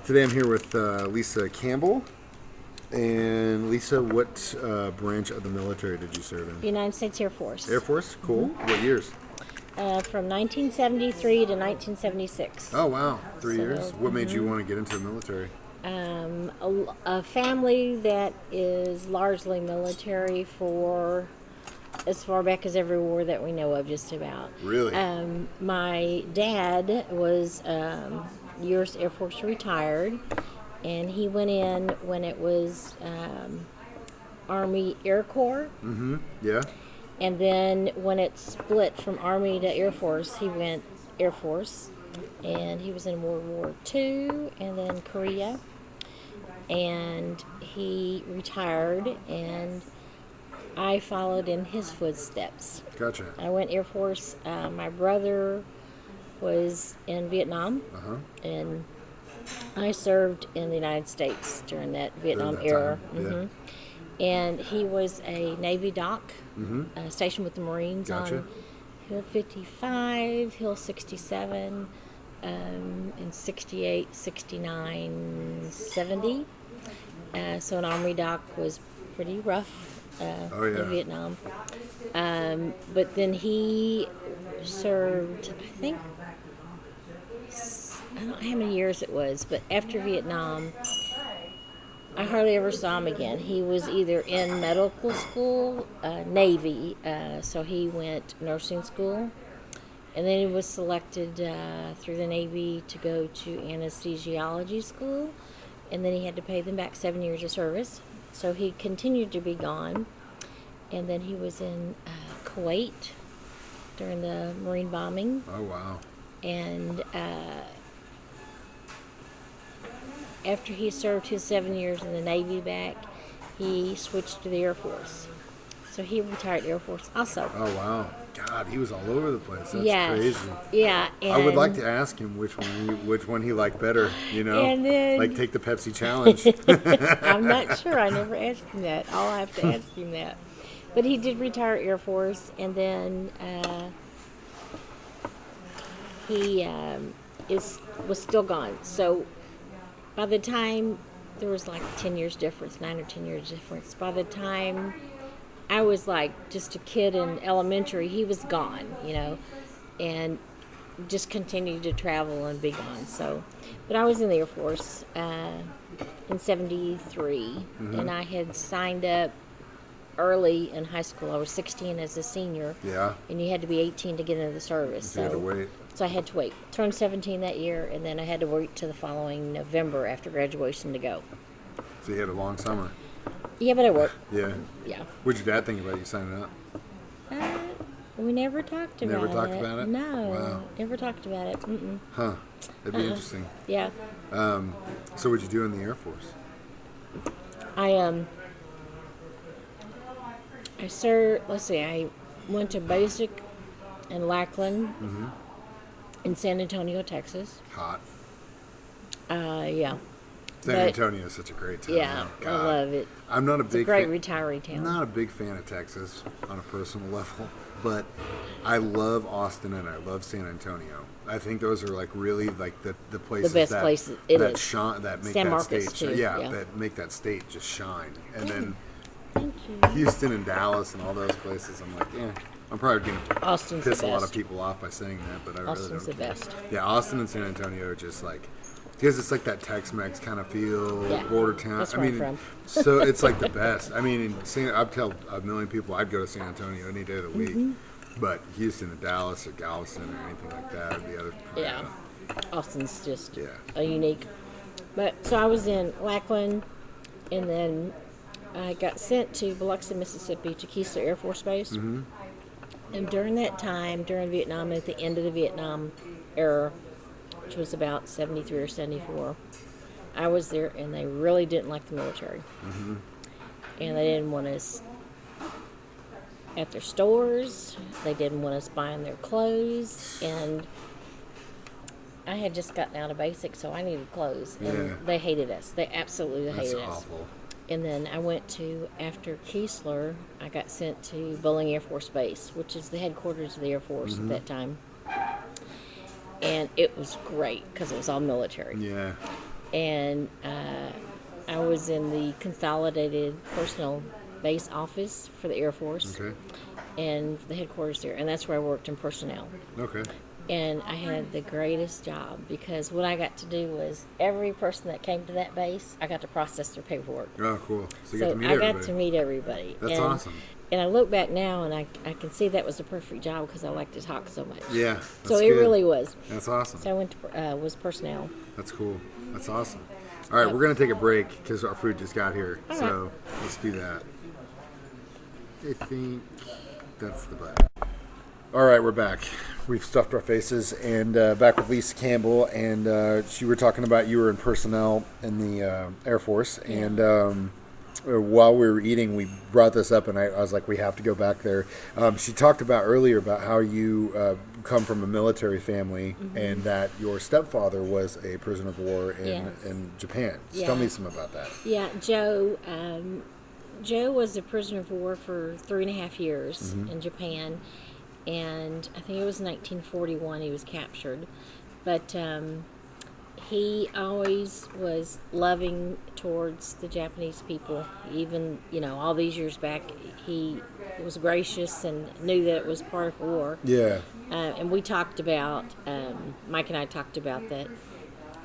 Today I'm here with Lisa Campbell. And Lisa, what branch of the military did you serve in? United States Air Force. Air Force? Cool. Mm-hmm. What years? From 1973 to 1976. Oh, wow. 3 So, years. What made you want to get into the military? A family that is largely military for as far back as every war that we know of, just about. Really? My dad was U.S. Air Force retired, and he went in when it was Army Air Corps. Mm-hmm. Yeah. And then when it split from Army to Air Force, he went Air Force. And he was in World War II and then Korea. And he retired, and I followed in his footsteps. Gotcha. I went Air Force. My brother was in Vietnam. Uh-huh. And I served in the United States during that Vietnam era. Yeah. And he was a Navy doc, Mm-hmm. stationed with the Marines Gotcha. on Hill 55, Hill 67, in 68, 69, 70. So an Army doc was pretty rough in Vietnam. But then he served, I think, I don't know how many years it was, but after Vietnam, I hardly ever saw him again. He was either in medical school, Navy, so he went nursing school, and then he was selected through the Navy to go to anesthesiology school, and then he had to pay them back 7 years of service. So he continued to be gone, and then he was in Kuwait during the Marine bombing. Oh, wow. And after he served his 7 years in the Navy back, he switched to the Air Force. So he retired Air Force also. Oh, wow. God, he was all over the place. That's Yes. crazy. Yeah. And I would like to ask him which one he liked better, you know? And then- like take the Pepsi challenge. I'm not sure. I never asked him that. I'll have to ask him that. But he did retire Air Force, and then he was still gone. So by the time there was like 10 years difference, 9 or 10 years difference, by the time I was like just a kid in elementary, he was gone, you know, and just continued to travel and be gone. So, but I was in the Air Force in 73, and I had signed up early in high school. I was 16 as a senior. Yeah. And you had to be 18 to get into the service. You had to wait. So I had to wait. Turned 17 that year, and then I had to wait to the following November after graduation to go. So you had a long summer. Yeah, but I worked. Yeah. Yeah. What'd your dad think about you signing up? We never talked about it. Never talked about it? No. Wow. Never talked about it. Mm-mm. Huh. That'd be interesting. Yeah. So what'd you do in the Air Force? I served, let's see, I went to basic in Lackland in San Antonio, Texas. Hot. Yeah. San But- Antonio is such a great town. Yeah, Oh, I God. love it. I'm not a It's a big great fan. retiree town. I'm not a big fan of Texas on a personal level, but I love Austin and I love San Antonio. I think those are like really like the places best that, places. It that is. shine, that make San that Marcos, state too, yeah. that make that state just shine. And then Thank you. Houston and Dallas and all those places, I'm like, yeah, I'm probably gonna Austin's piss the a lot best. of people off by saying that, but I Austin's really the don't. best. Yeah, Austin and San Antonio are just like, because it's like that Tex-Mex kind of feel, Yeah, border town. that's I where mean, I'm so it's like the best. I mean, I'd tell a million people I'd go to San Antonio any day of the week, but Houston or Dallas or Galveston or anything like that would be other. Yeah. Austin's just Yeah. a unique. But so I was in Lackland, and then I got sent to Biloxi, Mississippi, to Keesler Air Force Base. And during that time, during Vietnam, at the end of the Vietnam era, which was about 73 or 74, I was there, and they really didn't like the military. And they didn't want us at their stores. They didn't want us buying their clothes. And I had just gotten out of basic, so I needed clothes. And Yeah. they hated us. They absolutely That's hated us. awful. And then I went to, after Keesler, I got sent to Bowling Air Force Base, which is the headquarters of the Air Force at that time. And it was great because it was all military. Yeah. and I was in the Consolidated Personnel Base Office for the Air Force, Okay. and the headquarters there, and that's where I worked in personnel. Okay. And I had the greatest job because what I got to do was every person that came to that base, I got to process their paperwork. Oh, cool. So you So get to meet I everybody. got to meet everybody. That's awesome. And I look back now, and I can see that was the perfect job because I like to talk so much. Yeah. That's So it good. really was. That's awesome. So I went to was personnel. That's cool. That's awesome. All right, we're going to take a break because our food just got here. All So let's do that. I think that's the button. All right, we're back. We've stuffed our faces and back with Lisa Campbell. And you were talking about you were in personnel in the Air Force. Yeah. And while we were eating, we brought this up, and I was like, we have to go back there. She talked about earlier about how you come from a military family and that your stepfather was a prisoner of war in Japan. Just tell me some about that. Yeah, Joe. Joe was a prisoner of war for 3.5 years in Japan, and I think it was 1941 he was captured. But he always was loving towards the Japanese people. Even, all these years back, he was gracious and knew that it was part of war. Yeah. And we talked about, Mike and I talked about that.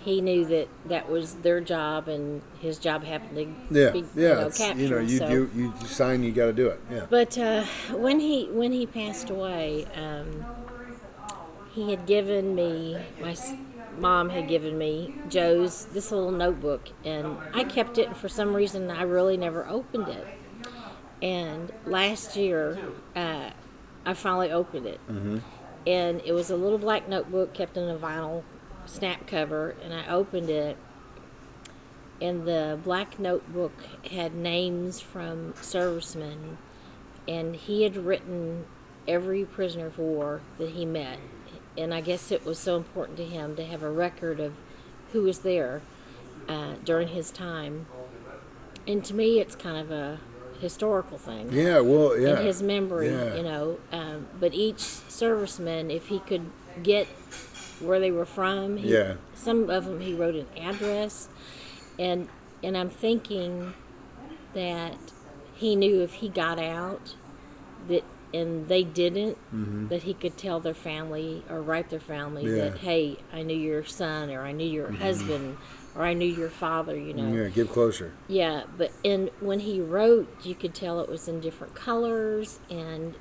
He knew that that was their job, and his job happened to be captured. You sign, you got to do it. Yeah. But when he passed away, he had given me mom had given me this little notebook, and I kept it, and for some reason I really never opened it. And last year, I finally opened it, and it was a little black notebook kept in a vinyl snap cover, and I opened it, and the black notebook had names from servicemen, and he had written every prisoner of war that he met. And I guess it was so important to him to have a record of who was there during his time. And to me, it's kind of a historical thing. Yeah, well, yeah. In his memory, Yeah. But each serviceman, if he could get where they were from, some of them he wrote an address. And I'm thinking that he knew if he got out and they didn't, that he could tell their family or write their family that, hey, I knew your son, or I knew your husband, or I knew your father, Yeah, give closure. Yeah, but when he wrote, you could tell it was in different colors, and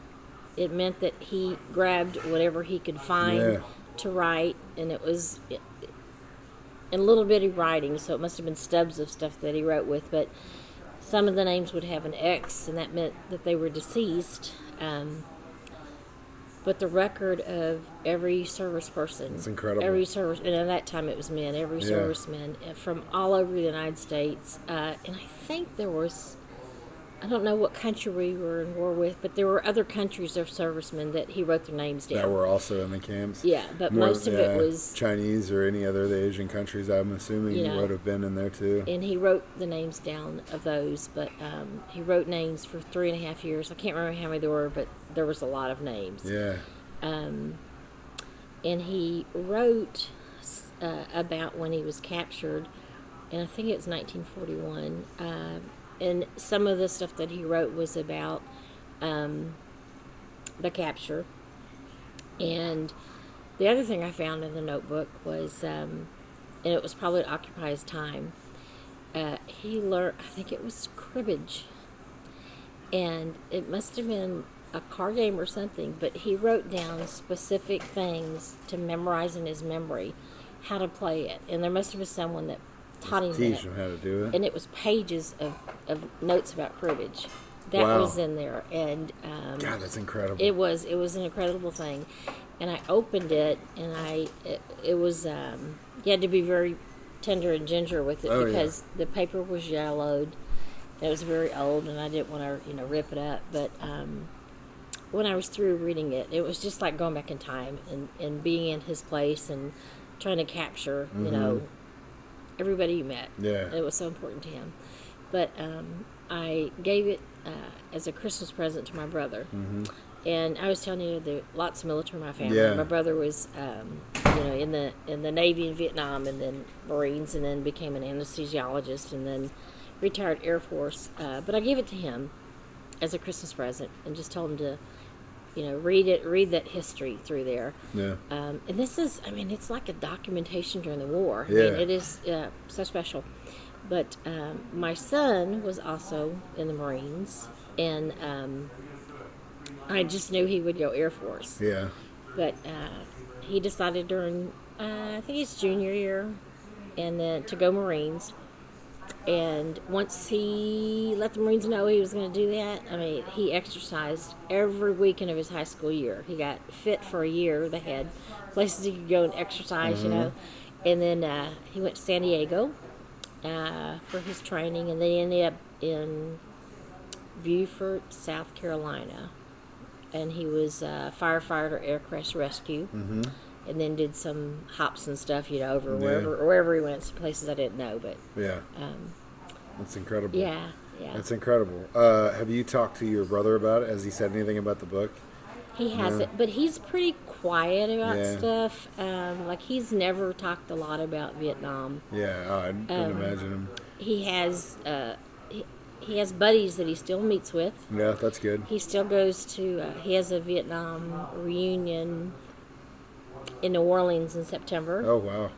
it meant that he grabbed whatever he could find to write, and it was in little bitty writing, so it must have been stubs of stuff that he wrote with, but some of the names would have an X, and that meant that they were deceased. But the record of every service person, it's incredible. Every service, and at that time it was men, every serviceman from all over the United States, and I think there was, I don't know what country we were in war with, but there were other countries of servicemen that he wrote their names down. That were also in the camps? Yeah, but most of it was Chinese or any other of the Asian countries, I'm assuming he would have been in there too. And he wrote the names down of those, but he wrote names for 3.5 years. I can't remember how many there were, but there was a lot of names. Yeah. And he wrote about when he was captured, and I think it was 1941. And some of the stuff that he wrote was about the capture. And the other thing I found in the notebook was, and it was probably to occupy his time, he learned, I think it was cribbage. And it must have been a card game or something, but he wrote down specific things to memorize in his memory, how to play it. And there must have been someone that taught him Teach him how to do it. And it was pages of notes about cribbage. That was in there. And God, that's incredible. It was an incredible thing. And I opened it, and it was you had to be very tender and ginger with it because the paper was yellowed. It was very old, and I didn't want to rip it up. But when I was through reading it, it was just like going back in time and being in his place and trying to capture everybody you met. Yeah. It was so important to him. But I gave it as a Christmas present to my brother. And I was telling you, there lots of military in my family. Yeah. My brother was, in the Navy in Vietnam, and then Marines, and then became an anesthesiologist, and then retired Air Force. But I gave it to him as a Christmas present, and just told him to, read that history through there. Yeah. And this is, it's like a documentation during the war. Yeah. It is so special. But my son was also in the Marines, and I just knew he would go Air Force. Yeah. But he decided during, I think his junior year, and then to go Marines. And once he let the Marines know he was going to do that, he exercised every weekend of his high school year. He got fit for a year. They had places he could go and exercise, And then he went to San Diego for his training, and they ended up in Beaufort, South Carolina. And he was a firefighter, air crash rescue. Mm-hmm. And then did some hops and stuff, over wherever he went, some places I didn't know, but yeah, that's incredible. Yeah, that's incredible. Have you talked to your brother about it? Has he said anything about the book? He hasn't, but he's pretty quiet about stuff. Like he's never talked a lot about Vietnam. Yeah, I can imagine him. He has he has buddies that he still meets with. Yeah, that's good. He still goes to. He has a Vietnam reunion in New Orleans in September. Oh, wow.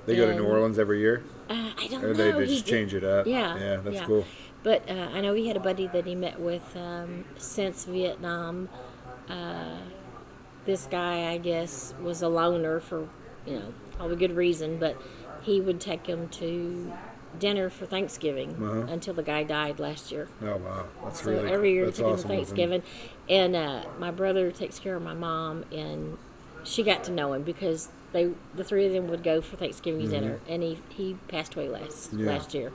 They go to New Orleans every year? I don't know. Or they just change it up? Yeah. That's cool. But I know he had a buddy that he met with since Vietnam. This guy, I guess, was a loner for, probably good reason, but he would take him to dinner for Thanksgiving until the guy died last year. Oh, wow. That's so really every year that's he took him awesome to Thanksgiving. And my brother takes care of my mom, and she got to know him because the three of them would go for Thanksgiving dinner, and he passed away last year.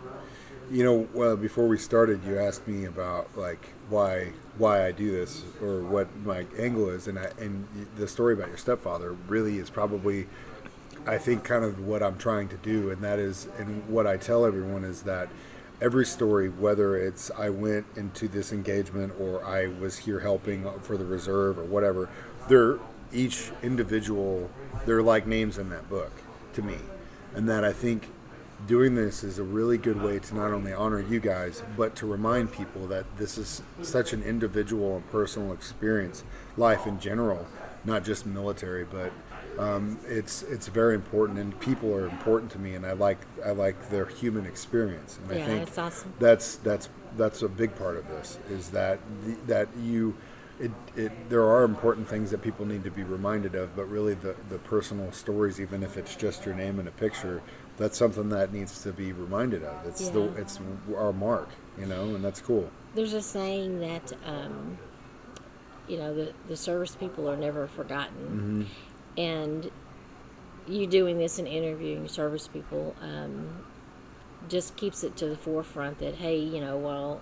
Before we started, you asked me about like why I do this or what my angle is, and the story about your stepfather really is probably, I think, kind of what I'm trying to do, and that is, and what I tell everyone is that every story, whether it's I went into this engagement or I was here helping for the reserve or whatever, they're each individual, they're like names in that book to me. And that I think doing this is a really good way to not only honor you guys, but to remind people that this is such an individual and personal experience, life in general, not just military, but it's very important, and people are important to me, and I like their human experience. And I think that's awesome. That's a big part of this, is that there are important things that people need to be reminded of, but really the personal stories, even if it's just your name and a picture, that's something that needs to be reminded of. It's our mark, and that's cool. There's a saying that the service people are never forgotten, and you doing this and interviewing service people just keeps it to the forefront that, hey, while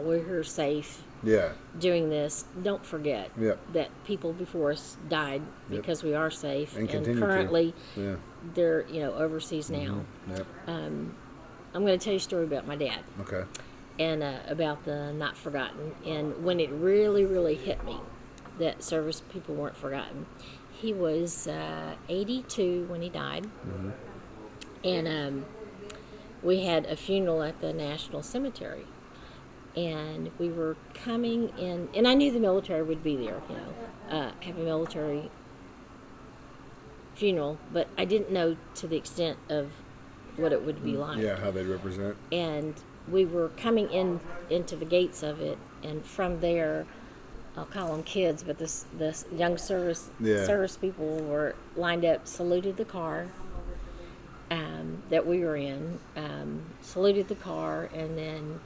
we're here safe. Yeah. Doing this, don't forget that people before us died because we are safe, and currently they're overseas now. Yep. I'm going to tell you a story about my dad. Okay. And about the not forgotten, and when it really, really hit me that service people weren't forgotten. He was 82 when he died, and we had a funeral at the National Cemetery. And we were coming in, and I knew the military would be there, have a military funeral, but I didn't know to the extent of what it would be like. Yeah, how they'd represent. And we were coming into the gates of it, and from there, I'll call them kids, but the young service people were lined up, saluted the car that we were in, saluted the car, and then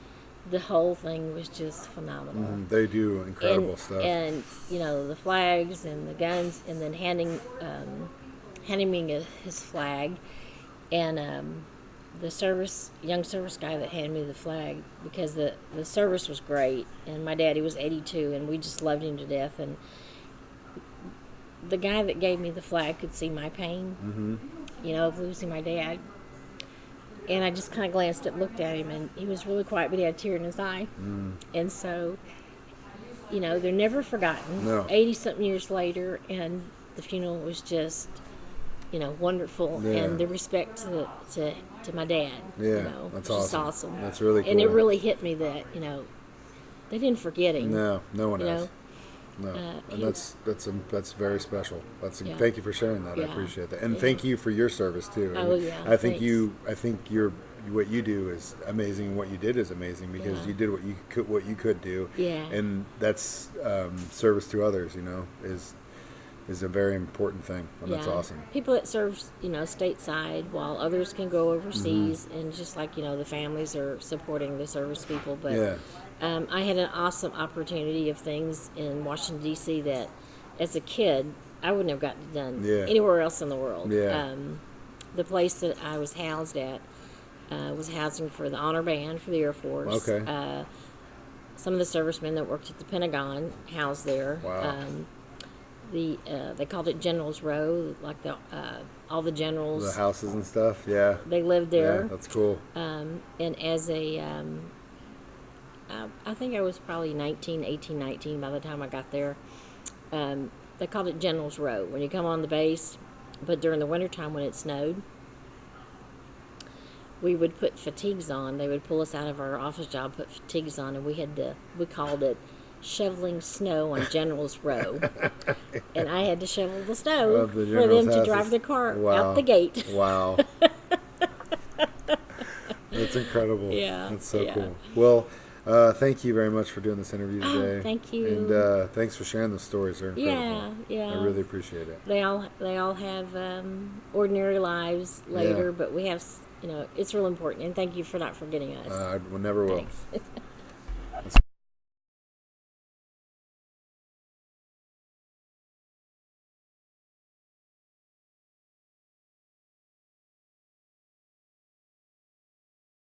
the whole thing was just phenomenal. They do incredible stuff. And, the flags and the guns, and then handing me his flag. And the young service guy that handed me the flag, because the service was great. And my daddy was 82, and we just loved him to death. And the guy that gave me the flag could see my pain, of losing my dad. And I just kind of glanced up, looked at him, and he was really quiet, but he had a tear in his eye. And so, they're never forgotten. No. 80-something years later, and the funeral was just wonderful, Yeah. and the respect to my dad. Yeah, that's which is awesome. awesome. That's really cool. And it really hit me that they didn't forget him. No, no one you has. know. No, and he- that's very special. Yeah. Thank you for sharing that. I Yeah. appreciate that, and Yeah. thank you for your service too. Oh, yeah, I think thanks. what you do is amazing. What you did is amazing because Yeah. you did what you could do. Yeah. And that's service to others. Is a very important thing, and that's awesome. People that serve, stateside, while others can go overseas, and just like the families are supporting the service people. But Yeah. I had an awesome opportunity of things in Washington D.C. that, as a kid, I wouldn't have gotten done Yeah. anywhere else in the world. Yeah. The place that I was housed at was housing for the honor band for the Air Force. Okay. Some of the servicemen that worked at the Pentagon housed there. Wow. They called it Generals Row, like all the generals. The houses and stuff. Yeah. They lived there. Yeah, that's cool. And as a, I think I was probably 18, 19 by the time I got there. They called it Generals Row when you come on the base, but during the wintertime when it snowed, we would put fatigues on. They would pull us out of our office job, put fatigues on, and we called it shoveling snow on General's Row. And I had to shovel the snow Of the for general's them to houses. drive the car Wow. out the gate. Wow. That's incredible. Yeah, That's so yeah. cool. Well, thank you very much for doing this interview today. Thank you. And thanks for sharing those stories. They're incredible. Yeah. I really appreciate it. They all have ordinary lives later, Yeah. but we have, it's real important. And thank you for not forgetting us. I will never will. Thanks.